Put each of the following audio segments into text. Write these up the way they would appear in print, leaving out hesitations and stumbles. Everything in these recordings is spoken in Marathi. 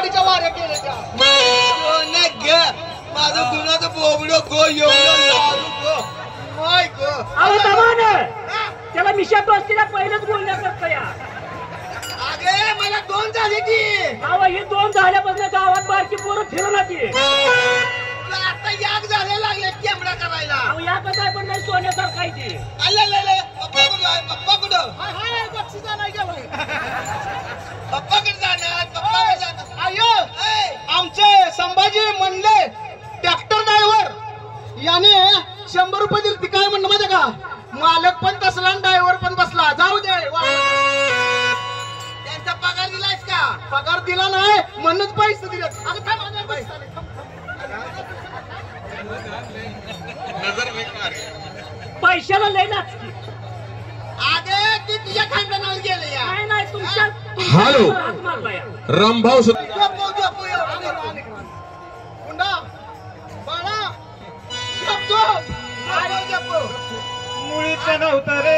वाडीच्या वाऱ्या केल्या त्या माझं गुणाचं बोबडं गो त्याला मिशा दोस्तीला पहिलेच बोलण्या करता या अगे मला 2 झाले की अहो हे 2 झाल्यापासून गावात बारकी पोरं फिरवणार ती आता याक झाले लागले केमडा करायला अहो या कसं पण नाही सोन्यासारखं आहे ती पप्पा कुठं बक्षीस आणाय गेलोय पप्पाकडे जाणार आयो आमचे संभाजी म्हणले ट्रॅक्टर ड्रायव्हर याने 100 रुपये दिले ती काय म्हणणं माहिती का मालक पण बसला आणि ड्रायव्हर पण बसला जाऊ दे त्यांचा पगार दिलायस का पगार दिला नाही म्हणूनच पैसे दिले पैशाला लय नाचकी आगे ती तुझ्या खानदानावर गेले या नाही तुमच्या हॅलो रामभाऊ मुळीच नव्हतं रे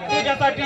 तुझ्यासाठी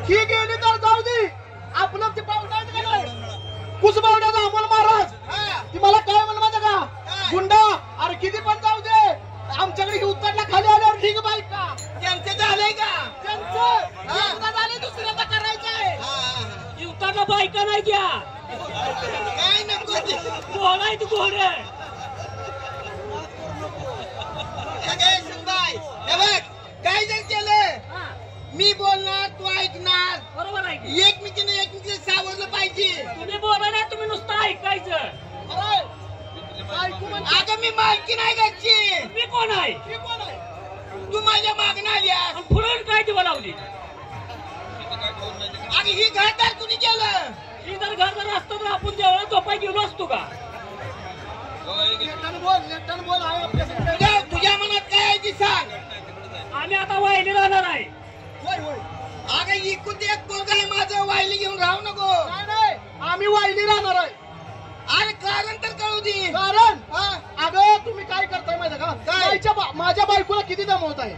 ही गेली तर जाऊ दे. आपलं ते पाहुणा आहे का नाही, कुसबावड्याचा अमोल महाराज, ती मला काय म्हणलं माहिती का, गुंडा अरे किती पण जाऊ दे, आमच्याकडे ही उत्तरला खाली आल्यावर ठीक बाईक का त्यांचं झालंय का, त्यांचं झालंय, दुसऱ्याचा करायचंय. युवकाला बायका नाही द्या, काय नको घोडा आहे तू घोडे. सुनबाई, हे बघ काय जर केलं, मी बोलणार तू ऐकणार, बरोबर आहे की? एकमेकीने सावरलं पाहिजे. तुम्ही बोला ना, तुम्ही नुसतं ऐकायचं. अगं मी मालकी नाही घरची. मी कोण आहे? तू माझ्या मागणं आल्या, आणि पुढे काय ती बोलावली? आणि ही घरदार कुणी केलं, ही जर घर असतं तर आपण जेवढा झोपाय गेलो असतो का? तुझ्या मनात काय आहे ती सांग. आम्ही आता वाहिली राहणार आहे. अगं इकून ते एक पोरग आहे माझं, वायली घेऊन राहू नको. आम्ही वायली राहणार आहे. अरे कारण तर कळू दे. कारण अगं तुम्ही काय करताय माहिती का, माझ्या बायकोला किती दमवत आहे.